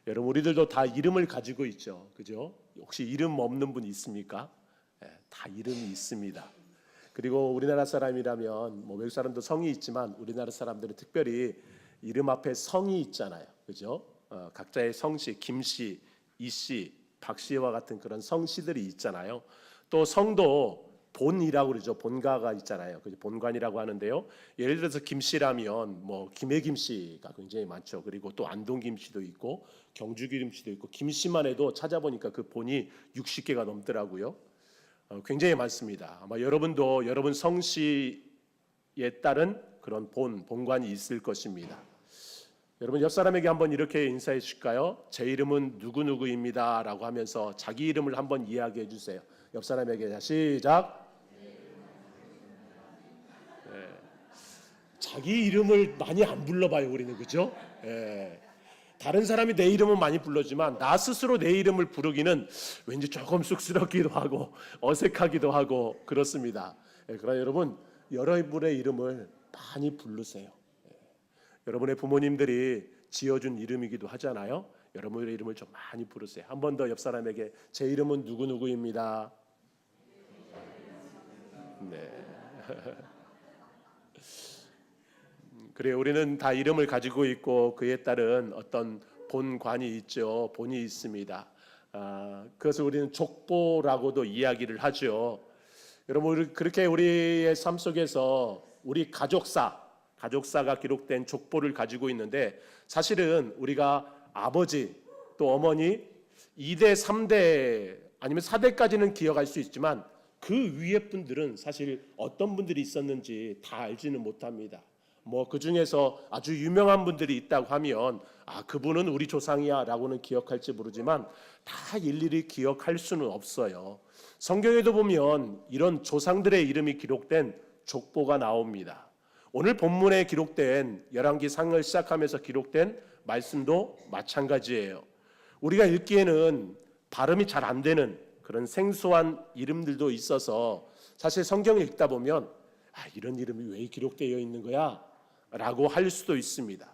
여러분, 우리들도 다 이름을 가지고 있죠. 그죠? 혹시 이름 없는 분 있습니까? 다 이름이 있습니다. 그리고 우리나라 사람이라면 뭐 외국 사람도 성이 있지만 우리나라 사람들은 특별히 이름 앞에 성이 있잖아요. 그죠? 각자의 성씨, 김씨, 이씨, 박씨와 같은 그런 성씨들이 있잖아요. 또 성도 본이라고 그러죠. 본가가 있잖아요. 본관이라고 하는데요. 예를 들어서 김씨라면 뭐 김해 김씨가 굉장히 많죠. 그리고 또 안동 김씨도 있고 경주 김씨도 있고 김씨만 해도 찾아보니까 그 본이 60개가 넘더라고요. 굉장히 많습니다. 아마 여러분도 여러분 성씨에 따른 그런 본관이 있을 것입니다. 여러분, 옆 사람에게 한번 이렇게 인사해 주실까요? 제 이름은 누구누구입니다 라고 하면서 자기 이름을 한번 이야기해 주세요. 옆 사람에게. 자, 시작. 자기 이름을 많이 안 불러봐요, 우리는. 그죠? 다른 사람이 내 이름은 많이 불러지만 나 스스로 내 이름을 부르기는 왠지 조금 쑥스럽기도 하고 어색하기도 하고 그렇습니다. 그러나 여러분, 여러분의 이름을 많이 부르세요. 여러분의 부모님들이 지어준 이름이기도 하잖아요. 여러분의 이름을 좀 많이 부르세요. 한 번 더 옆 사람에게 제 이름은 누구누구입니다. 네. 그래, 우리는 다 이름을 가지고 있고 그에 따른 어떤 본관이 있죠. 본이 있습니다. 그것을 우리는 족보라고도 이야기를 하죠. 여러분, 그렇게 우리의 삶 속에서 우리 가족사가 기록된 족보를 가지고 있는데, 사실은 우리가 아버지 또 어머니 2대, 3대 아니면 4대까지는 기억할 수 있지만 그 위에 분들은 사실 어떤 분들이 있었는지 다 알지는 못합니다. 뭐 그 중에서 아주 유명한 분들이 있다고 하면 그분은 우리 조상이야 라고는 기억할지 모르지만 다 일일이 기억할 수는 없어요. 성경에도 보면 이런 조상들의 이름이 기록된 족보가 나옵니다. 오늘 본문에 기록된 열왕기상을 시작하면서 기록된 말씀도 마찬가지예요. 우리가 읽기에는 발음이 잘 안 되는 그런 생소한 이름들도 있어서 사실 성경을 읽다 보면 이런 이름이 왜 기록되어 있는 거야? 라고 할 수도 있습니다.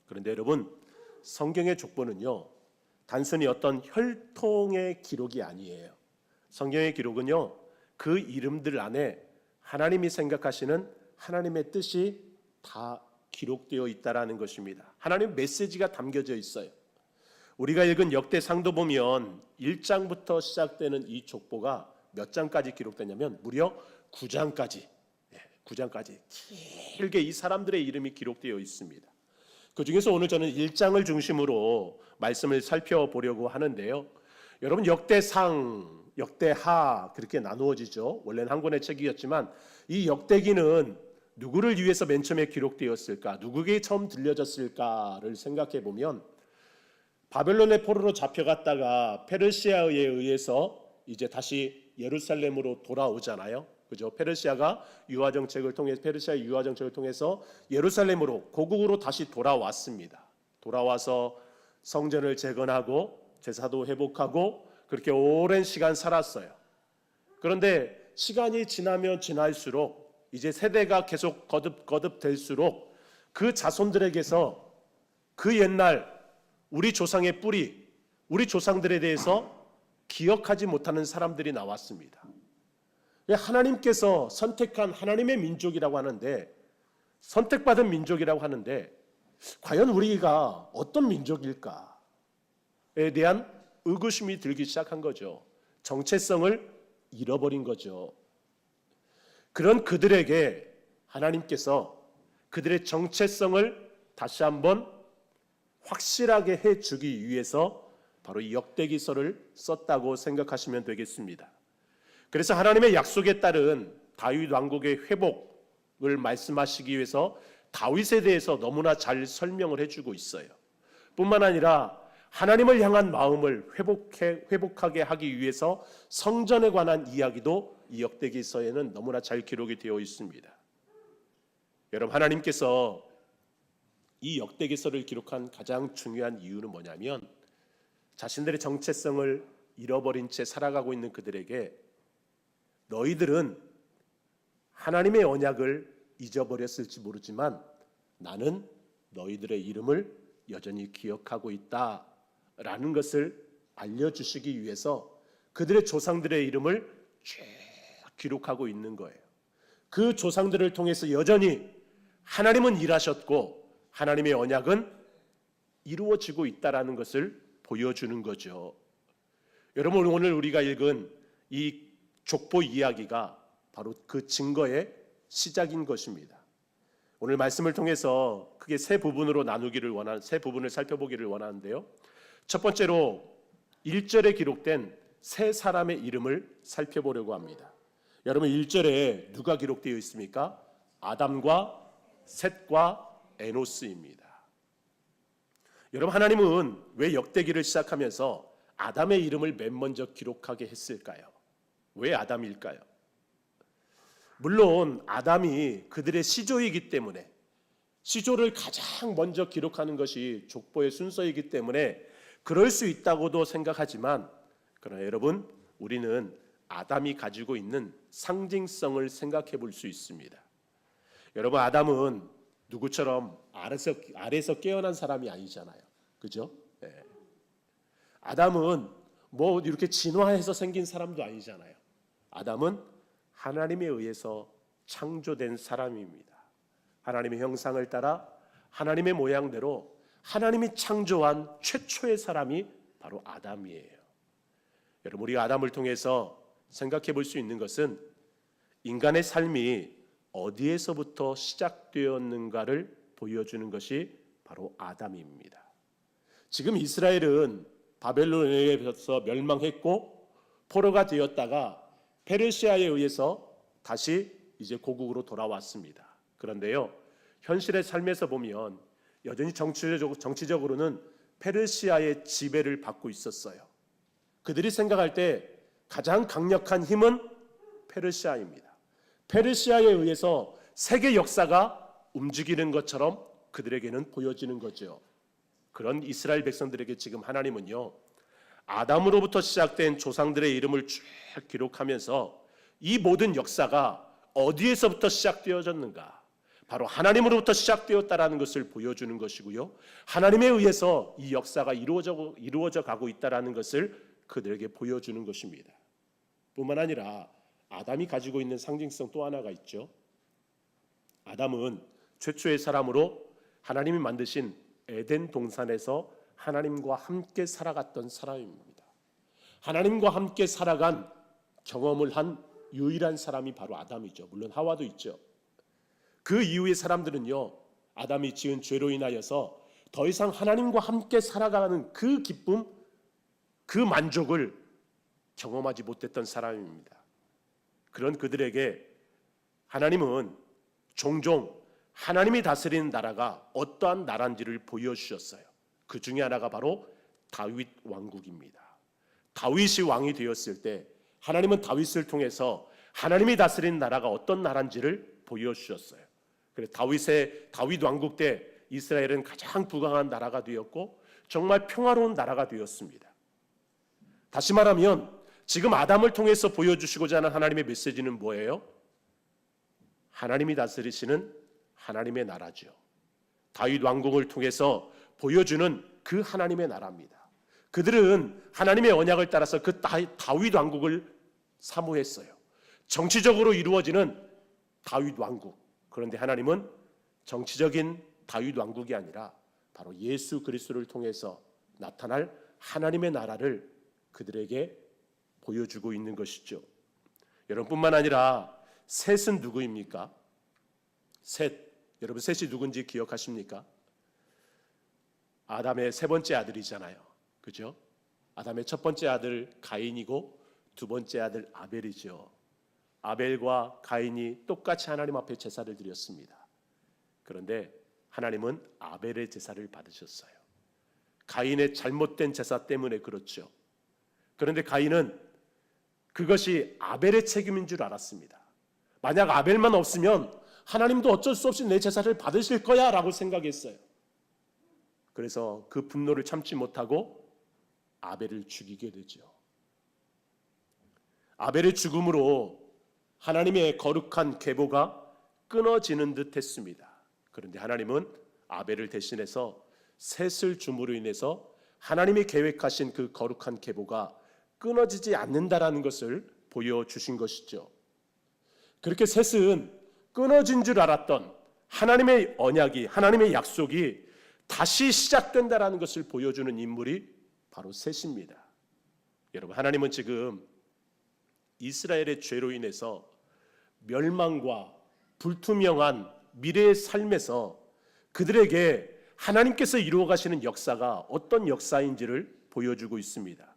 그런데 여러분, 성경의 족보는요, 단순히 어떤 혈통의 기록이 아니에요. 성경의 기록은요, 그 이름들 안에 하나님이 생각하시는 하나님의 뜻이 다 기록되어 있다라는 것입니다. 하나님의 메시지가 담겨져 있어요. 우리가 읽은 역대상도 보면 1장부터 시작되는 이 족보가 몇 장까지 기록되냐면 무려 9장까지 길게 이 사람들의 이름이 기록되어 있습니다. 그 중에서 오늘 저는 1장을 중심으로 말씀을 살펴보려고 하는데요. 여러분, 역대상, 역대하 그렇게 나누어지죠. 원래는 한 권의 책이었지만 이 역대기는 누구를 위해서 맨 처음에 기록되었을까? 누구에게 처음 들려졌을까를 생각해 보면 바벨론의 포로로 잡혀갔다가 페르시아에 의해서 이제 다시 예루살렘으로 돌아오잖아요. 그죠? 페르시아 유화 정책을 통해서 예루살렘으로 고국으로 다시 돌아왔습니다. 돌아와서 성전을 재건하고 제사도 회복하고 그렇게 오랜 시간 살았어요. 그런데 시간이 지나면 지날수록 이제 세대가 계속 거듭될수록 그 자손들에게서 그 옛날 우리 조상의 뿌리, 우리 조상들에 대해서 기억하지 못하는 사람들이 나왔습니다. 하나님께서 선택한 하나님의 민족이라고 하는데, 선택받은 민족이라고 하는데 과연 우리가 어떤 민족일까에 대한 의구심이 들기 시작한 거죠. 정체성을 잃어버린 거죠. 그런 그들에게 하나님께서 그들의 정체성을 다시 한번 확실하게 해주기 위해서 바로 이 역대기서를 썼다고 생각하시면 되겠습니다. 그래서 하나님의 약속에 따른 다윗 왕국의 회복을 말씀하시기 위해서 다윗에 대해서 너무나 잘 설명을 해주고 있어요. 뿐만 아니라 하나님을 향한 마음을 회복하게 하기 위해서 성전에 관한 이야기도 이 역대기서에는 너무나 잘 기록이 되어 있습니다. 여러분, 하나님께서 이 역대기서를 기록한 가장 중요한 이유는 뭐냐면 자신들의 정체성을 잃어버린 채 살아가고 있는 그들에게 너희들은 하나님의 언약을 잊어버렸을지 모르지만 나는 너희들의 이름을 여전히 기억하고 있다라는 것을 알려주시기 위해서 그들의 조상들의 이름을 쭉 기록하고 있는 거예요. 그 조상들을 통해서 여전히 하나님은 일하셨고 하나님의 언약은 이루어지고 있다라는 것을 보여주는 거죠. 여러분, 오늘 우리가 읽은 이 족보 이야기가 바로 그 증거의 시작인 것입니다. 오늘 말씀을 통해서 크게 세 부분을 살펴보기를 원하는데요. 첫 번째로 1절에 기록된 세 사람의 이름을 살펴보려고 합니다. 여러분, 1절에 누가 기록되어 있습니까? 아담과 셋과 에노스입니다. 여러분, 하나님은 왜 역대기를 시작하면서 아담의 이름을 맨 먼저 기록하게 했을까요? 왜 아담일까요? 물론 아담이 그들의 시조이기 때문에, 시조를 가장 먼저 기록하는 것이 족보의 순서이기 때문에 그럴 수 있다고도 생각하지만, 그러나 여러분, 우리는 아담이 가지고 있는 상징성을 생각해 볼 수 있습니다. 여러분, 아담은 누구처럼 아래서 깨어난 사람이 아니잖아요. 그죠? 네. 아담은 뭐 이렇게 진화해서 생긴 사람도 아니잖아요. 아담은 하나님에 의해서 창조된 사람입니다. 하나님의 형상을 따라 하나님의 모양대로 하나님이 창조한 최초의 사람이 바로 아담이에요. 여러분, 우리가 아담을 통해서 생각해 볼 수 있는 것은 인간의 삶이 어디에서부터 시작되었는가를 보여주는 것이 바로 아담입니다. 지금 이스라엘은 바벨론에 의해서 멸망했고 포로가 되었다가 페르시아에 의해서 다시 이제 고국으로 돌아왔습니다. 그런데요, 현실의 삶에서 보면 여전히 정치적으로는 페르시아의 지배를 받고 있었어요. 그들이 생각할 때 가장 강력한 힘은 페르시아입니다. 페르시아에 의해서 세계 역사가 움직이는 것처럼 그들에게는 보여지는 거죠. 그런 이스라엘 백성들에게 지금 하나님은요, 아담으로부터 시작된 조상들의 이름을 쭉 기록하면서 이 모든 역사가 어디에서부터 시작되어졌는가, 바로 하나님으로부터 시작되었다라는 것을 보여주는 것이고요, 하나님에 의해서 이 역사가 이루어져 가고 있다라는 것을 그들에게 보여주는 것입니다. 뿐만 아니라 아담이 가지고 있는 상징성 또 하나가 있죠. 아담은 최초의 사람으로 하나님이 만드신 에덴 동산에서 하나님과 함께 살아갔던 사람입니다. 하나님과 함께 살아간 경험을 한 유일한 사람이 바로 아담이죠. 물론 하와도 있죠. 그 이후의 사람들은요, 아담이 지은 죄로 인하여서 더 이상 하나님과 함께 살아가는 그 기쁨, 그 만족을 경험하지 못했던 사람입니다. 그런 그들에게 하나님은 종종 하나님이 다스리는 나라가 어떠한 나라인지를 보여주셨어요. 그 중에 하나가 바로 다윗 왕국입니다. 다윗이 왕이 되었을 때 하나님은 다윗을 통해서 하나님이 다스리는 나라가 어떤 나라인지를 보여주셨어요. 그래서 다윗 왕국 때 이스라엘은 가장 부강한 나라가 되었고 정말 평화로운 나라가 되었습니다. 다시 말하면 지금 아담을 통해서 보여주시고자 하는 하나님의 메시지는 뭐예요? 하나님이 다스리시는 하나님의 나라죠. 다윗 왕국을 통해서 보여주는 그 하나님의 나라입니다. 그들은 하나님의 언약을 따라서 그 다윗 왕국을 사모했어요. 정치적으로 이루어지는 다윗 왕국. 그런데 하나님은 정치적인 다윗 왕국이 아니라 바로 예수 그리스도를 통해서 나타날 하나님의 나라를 그들에게 보여주고 있는 것이죠. 여러분뿐만 아니라 셋은 누구입니까? 셋. 여러분, 셋이 누군지 기억하십니까? 아담의 세 번째 아들이잖아요. 그죠? 아담의 첫 번째 아들 가인이고 두 번째 아들 아벨이죠. 아벨과 가인이 똑같이 하나님 앞에 제사를 드렸습니다. 그런데 하나님은 아벨의 제사를 받으셨어요. 가인의 잘못된 제사 때문에 그렇죠. 그런데 가인은 그것이 아벨의 책임인 줄 알았습니다. 만약 아벨만 없으면 하나님도 어쩔 수 없이 내 제사를 받으실 거야 라고 생각했어요. 그래서 그 분노를 참지 못하고 아벨을 죽이게 되죠. 아벨의 죽음으로 하나님의 거룩한 계보가 끊어지는 듯 했습니다. 그런데 하나님은 아벨을 대신해서 셋을 줌으로 인해서 하나님이 계획하신 그 거룩한 계보가 끊어지지 않는다라는 것을 보여주신 것이죠. 그렇게 셋은 끊어진 줄 알았던 하나님의 언약이, 하나님의 약속이 다시 시작된다라는 것을 보여주는 인물이 바로 셋입니다. 여러분, 하나님은 지금 이스라엘의 죄로 인해서 멸망과 불투명한 미래의 삶에서 그들에게 하나님께서 이루어 가시는 역사가 어떤 역사인지를 보여주고 있습니다.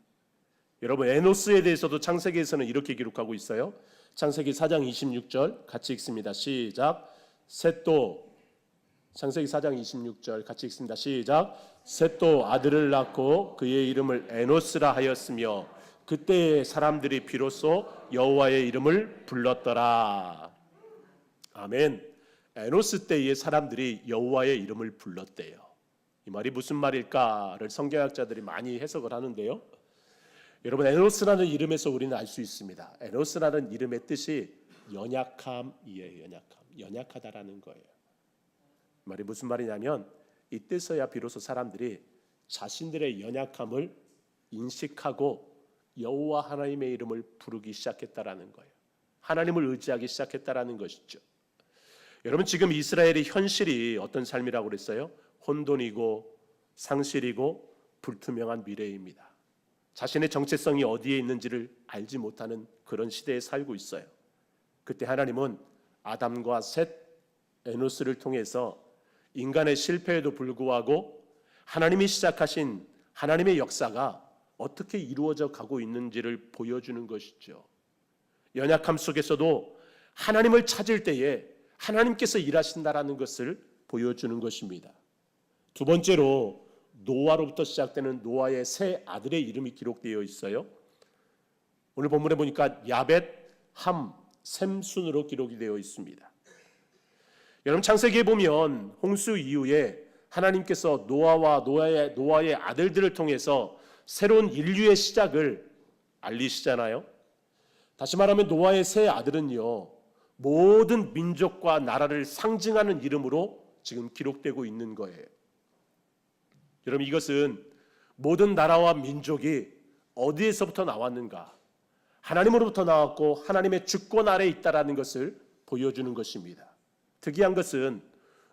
여러분, 에노스에 대해서도 창세기에서는 이렇게 기록하고 있어요. 창세기 4장 26절 같이 읽습니다. 시작. 셋도, 창세기 4장 26절 같이 읽습니다. 시작. 셋도 아들을 낳고 그의 이름을 에노스라 하였으며 그때의 사람들이 비로소 여호와의 이름을 불렀더라. 아멘. 에노스 때의 사람들이 여호와의 이름을 불렀대요. 이 말이 무슨 말일까를 성경학자들이 많이 해석을 하는데요. 여러분, 에노스라는 이름에서 우리는 알 수 있습니다. 에노스라는 이름의 뜻이 연약함이에요. 연약하다라는 거예요. 이 말이 무슨 말이냐면 이때서야 비로소 사람들이 자신들의 연약함을 인식하고 여호와 하나님의 이름을 부르기 시작했다라는 거예요. 하나님을 의지하기 시작했다라는 것이죠. 여러분, 지금 이스라엘의 현실이 어떤 삶이라고 그랬어요? 혼돈이고 상실이고 불투명한 미래입니다. 자신의 정체성이 어디에 있는지를 알지 못하는 그런 시대에 살고 있어요. 그때 하나님은 아담과 셋, 에노스를 통해서 인간의 실패에도 불구하고 하나님이 시작하신 하나님의 역사가 어떻게 이루어져 가고 있는지를 보여주는 것이죠. 연약함 속에서도 하나님을 찾을 때에 하나님께서 일하신다라는 것을 보여주는 것입니다. 두 번째로 노아로부터 시작되는 노아의 세 아들의 이름이 기록되어 있어요. 오늘 본문에 보니까 야벳, 함, 셈 순으로 기록이 되어 있습니다. 여러분, 창세기에 보면 홍수 이후에 하나님께서 노아의 아들들을 통해서 새로운 인류의 시작을 알리시잖아요. 다시 말하면 노아의 세 아들은요, 모든 민족과 나라를 상징하는 이름으로 지금 기록되고 있는 거예요. 여러분, 이것은 모든 나라와 민족이 어디에서부터 나왔는가? 하나님으로부터 나왔고 하나님의 주권 아래에 있다라는 것을 보여주는 것입니다. 특이한 것은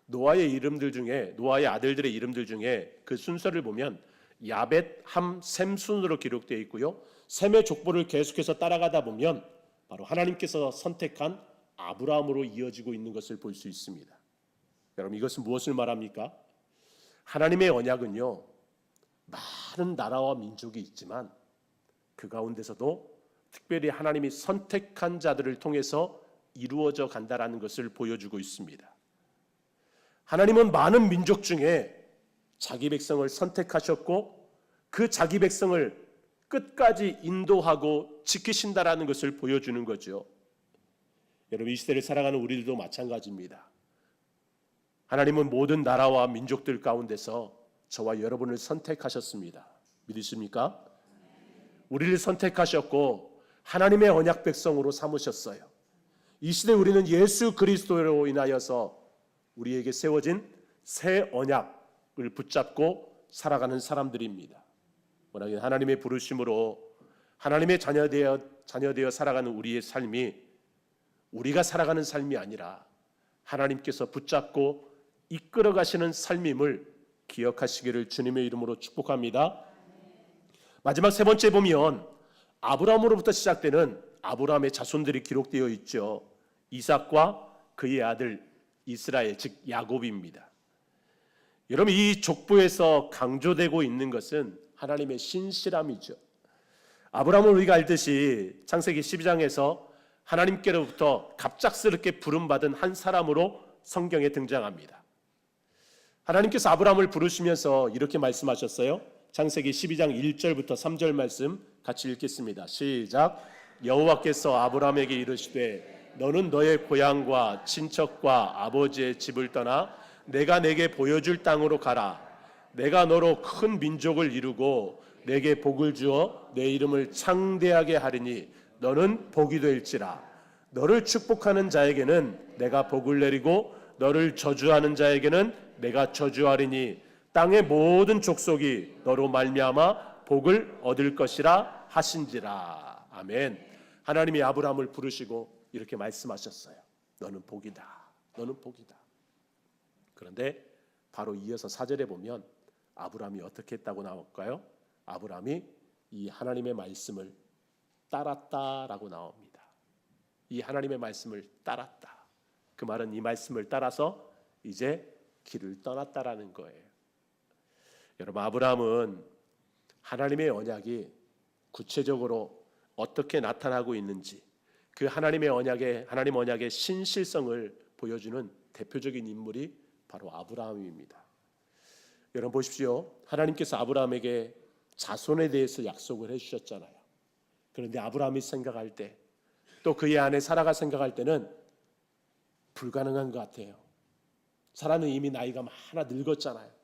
노아의 이름들 중에, 노아의 아들들의 이름들 중에 그 순서를 보면 야벳, 함, 셈 순으로 기록되어 있고요. 셈의 족보를 계속해서 따라가다 보면 바로 하나님께서 선택한 아브라함으로 이어지고 있는 것을 볼 수 있습니다. 여러분, 이것은 무엇을 말합니까? 하나님의 언약은요, 많은 나라와 민족이 있지만 그 가운데서도 특별히 하나님이 선택한 자들을 통해서 이루어져 간다라는 것을 보여주고 있습니다. 하나님은 많은 민족 중에 자기 백성을 선택하셨고 그 자기 백성을 끝까지 인도하고 지키신다라는 것을 보여주는 거죠. 여러분, 이 시대를 살아가는 우리들도 마찬가지입니다. 하나님은 모든 나라와 민족들 가운데서 저와 여러분을 선택하셨습니다. 믿으십니까? 우리를 선택하셨고 하나님의 언약 백성으로 삼으셨어요. 이 시대 우리는 예수 그리스도로 인하여서 우리에게 세워진 새 언약을 붙잡고 살아가는 사람들입니다. 워낙에 하나님의 부르심으로 하나님의 자녀되어 살아가는 우리의 삶이 우리가 살아가는 삶이 아니라 하나님께서 붙잡고 이끌어 가시는 삶임을 기억하시기를 주님의 이름으로 축복합니다. 마지막 세 번째 보면 아브라함으로부터 시작되는 아브라함의 자손들이 기록되어 있죠. 이삭과 그의 아들 이스라엘, 즉 야곱입니다. 여러분, 이 족보에서 강조되고 있는 것은 하나님의 신실함이죠. 아브라함은 우리가 알듯이 창세기 12장에서 하나님께로부터 갑작스럽게 부름받은 한 사람으로 성경에 등장합니다. 하나님께서 아브라함을 부르시면서 이렇게 말씀하셨어요. 창세기 12장 1절부터 3절 말씀 같이 읽겠습니다. 시작. 여호와께서 아브라함에게 이르시되 너는 너의 고향과 친척과 아버지의 집을 떠나 내가 내게 보여줄 땅으로 가라. 내가 너로 큰 민족을 이루고 내게 복을 주어 내 이름을 창대하게 하리니 너는 복이 될지라. 너를 축복하는 자에게는 내가 복을 내리고 너를 저주하는 자에게는 내가 저주하리니 땅의 모든 족속이 너로 말미암아 복을 얻을 것이라 하신지라. 아멘. 하나님이 아브라함을 부르시고 이렇게 말씀하셨어요. 너는 복이다. 너는 복이다. 그런데 바로 이어서 4절에 보면 아브라함이 어떻게 했다고 나올까요? 아브라함이 이 하나님의 말씀을 따랐다라고 나옵니다. 이 하나님의 말씀을 따랐다. 그 말은 이 말씀을 따라서 이제 길을 떠났다라는 거예요. 여러분, 아브라함은 하나님의 언약이 구체적으로 어떻게 나타나고 있는지, 그 하나님 언약의 신실성을 보여주는 대표적인 인물이 바로 아브라함입니다. 여러분 보십시오. 하나님께서 아브라함에게 자손에 대해서 약속을 해주셨잖아요. 그런데 아브라함이 생각할 때, 또 그의 아내 사라가 생각할 때는 불가능한 것 같아요. 사라는 이미 나이가 많아 늙었잖아요.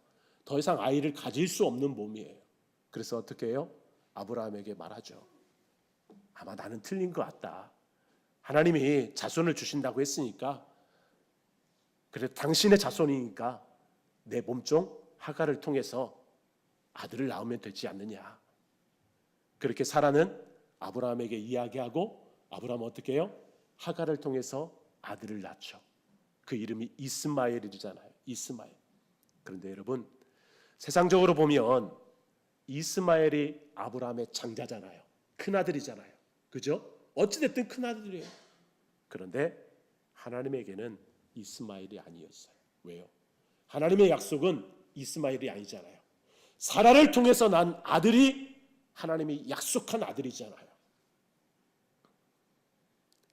더 이상 아이를 가질 수 없는 몸이에요. 그래서 어떻게 해요? 아브라함에게 말하죠. 아마 나는 틀린 것 같다. 하나님이 자손을 주신다고 했으니까, 그래 당신의 자손이니까 내 몸종 하갈을 통해서 아들을 낳으면 되지 않느냐. 그렇게 사라는 아브라함에게 이야기하고, 아브라함은 어떻게 해요? 하갈을 통해서 아들을 낳죠. 그 이름이 이스마엘이잖아요. 이스마엘. 그런데 여러분, 세상적으로 보면 이스마엘이 아브라함의 장자잖아요. 큰아들이잖아요. 그죠? 어찌됐든 큰아들이에요. 그런데 하나님에게는 이스마엘이 아니었어요. 왜요? 하나님의 약속은 이스마엘이 아니잖아요. 사라를 통해서 난 아들이 하나님이 약속한 아들이잖아요.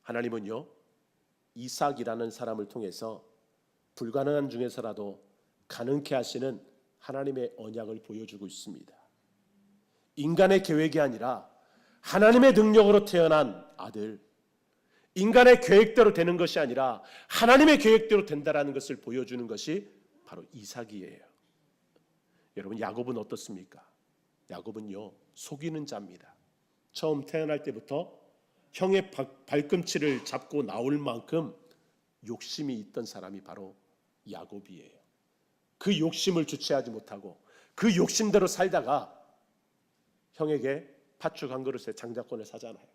하나님은요, 이삭이라는 사람을 통해서 불가능한 중에서라도 가능케 하시는 하나님의 언약을 보여주고 있습니다. 인간의 계획이 아니라 하나님의 능력으로 태어난 아들, 인간의 계획대로 되는 것이 아니라 하나님의 계획대로 된다라는 것을 보여주는 것이 바로 이삭이에요. 여러분, 야곱은 어떻습니까? 야곱은요, 속이는 자입니다. 처음 태어날 때부터 형의 발꿈치를 잡고 나올 만큼 욕심이 있던 사람이 바로 야곱이에요. 그 욕심을 주체하지 못하고 그 욕심대로 살다가 형에게 팥죽 한 그릇에 장자권을 사잖아요.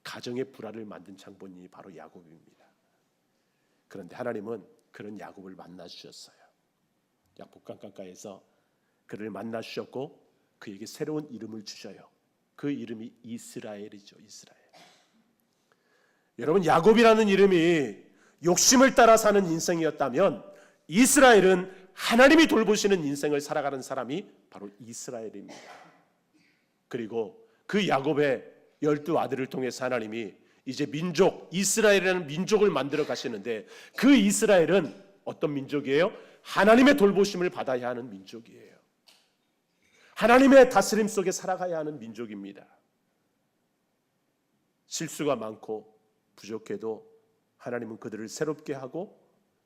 가정의 불화를 만든 장본인이 바로 야곱입니다. 그런데 하나님은 그런 야곱을 만나 주셨어요. 약복강가에서 그를 만나 주셨고 그에게 새로운 이름을 주셔요. 그 이름이 이스라엘이죠. 이스라엘. 여러분, 야곱이라는 이름이 욕심을 따라 사는 인생이었다면 이스라엘은 하나님이 돌보시는 인생을 살아가는 사람이 바로 이스라엘입니다. 그리고 그 야곱의 12아들을 통해서 하나님이 이제 민족, 이스라엘이라는 민족을 만들어 가시는데, 그 이스라엘은 어떤 민족이에요? 하나님의 돌보심을 받아야 하는 민족이에요. 하나님의 다스림 속에 살아가야 하는 민족입니다. 실수가 많고 부족해도 하나님은 그들을 새롭게 하고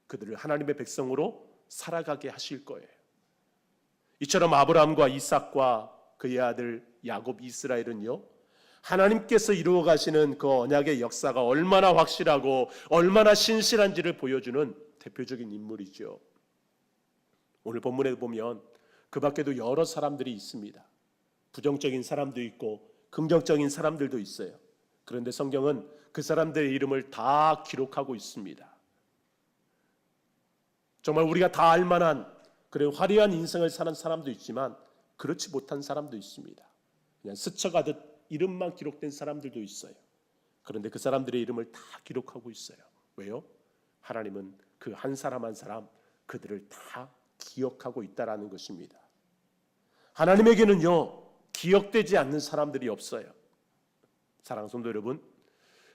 그들을 하나님의 백성으로 살아가게 하실 거예요. 이처럼 아브라함과 이삭과 그의 아들 야곱, 이스라엘은요, 하나님께서 이루어 가시는 그 언약의 역사가 얼마나 확실하고 얼마나 신실한지를 보여주는 대표적인 인물이죠. 오늘 본문에 보면 그 밖에도 여러 사람들이 있습니다. 부정적인 사람도 있고 긍정적인 사람들도 있어요. 그런데 성경은 그 사람들의 이름을 다 기록하고 있습니다. 정말 우리가 다 알만한 그런 화려한 인생을 사는 사람도 있지만 그렇지 못한 사람도 있습니다. 그냥 스쳐가듯 이름만 기록된 사람들도 있어요. 그런데 그 사람들의 이름을 다 기록하고 있어요. 왜요? 하나님은 그 한 사람 한 사람 그들을 다 기억하고 있다라는 것입니다. 하나님에게는요, 기억되지 않는 사람들이 없어요. 사랑하는 성도 여러분,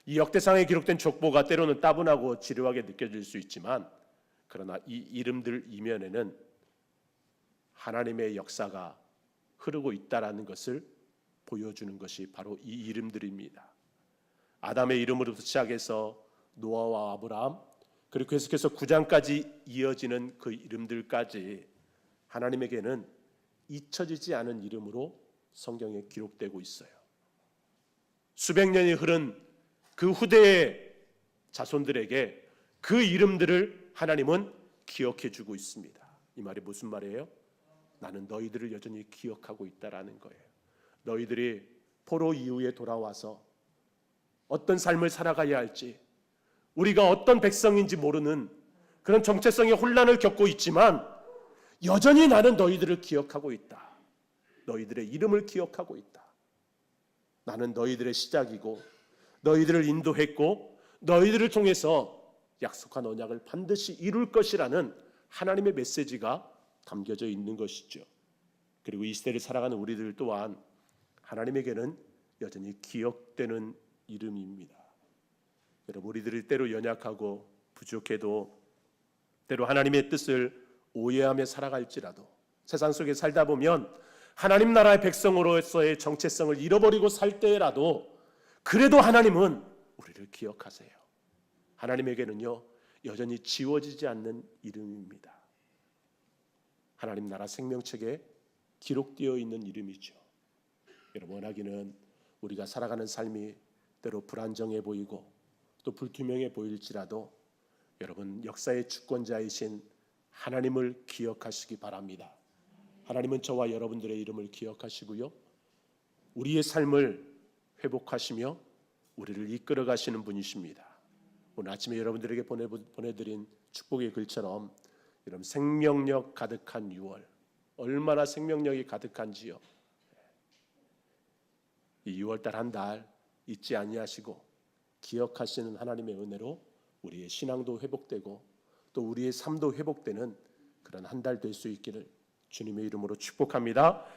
이 역대상에 기록된 족보가 때로는 따분하고 지루하게 느껴질 수 있지만, 그러나 이 이름들 이면에는 하나님의 역사가 흐르고 있다라는 것을 보여주는 것이 바로 이 이름들입니다. 아담의 이름으로부터 시작해서 노아와 아브라함, 그리고 계속해서 9장까지 이어지는 그 이름들까지 하나님에게는 잊혀지지 않은 이름으로 성경에 기록되고 있어요. 수백 년이 흐른 그 후대의 자손들에게 그 이름들을 하나님은 기억해 주고 있습니다. 이 말이 무슨 말이에요? 나는 너희들을 여전히 기억하고 있다라는 거예요. 너희들이 포로 이후에 돌아와서 어떤 삶을 살아가야 할지, 우리가 어떤 백성인지 모르는 그런 정체성의 혼란을 겪고 있지만 여전히 나는 너희들을 기억하고 있다. 너희들의 이름을 기억하고 있다. 나는 너희들의 시작이고 너희들을 인도했고 너희들을 통해서 약속한 언약을 반드시 이룰 것이라는 하나님의 메시지가 담겨져 있는 것이죠. 그리고 이 시대를 살아가는 우리들 또한 하나님에게는 여전히 기억되는 이름입니다. 여러분, 우리들이 때로 연약하고 부족해도 때로 하나님의 뜻을 오해하며 살아갈지라도 세상 속에 살다 보면 하나님 나라의 백성으로서의 정체성을 잃어버리고 살 때라도 그래도 하나님은 우리를 기억하세요. 하나님에게는요 여전히 지워지지 않는 이름입니다. 하나님 나라 생명책에 기록되어 있는 이름이죠. 여러분, 원하기는 우리가 살아가는 삶이 때로 불안정해 보이고 또 불투명해 보일지라도 여러분, 역사의 주권자이신 하나님을 기억하시기 바랍니다. 하나님은 저와 여러분들의 이름을 기억하시고요, 우리의 삶을 회복하시며 우리를 이끌어 가시는 분이십니다. 오늘 아침에 여러분들에게 보내드린 축복의 글처럼 여러분, 생명력 가득한 6월, 얼마나 생명력이 가득한지요. 이 6월달 한 달 잊지 아니하시고 기억하시는 하나님의 은혜로 우리의 신앙도 회복되고 또 우리의 삶도 회복되는 그런 한 달 될 수 있기를 주님의 이름으로 축복합니다.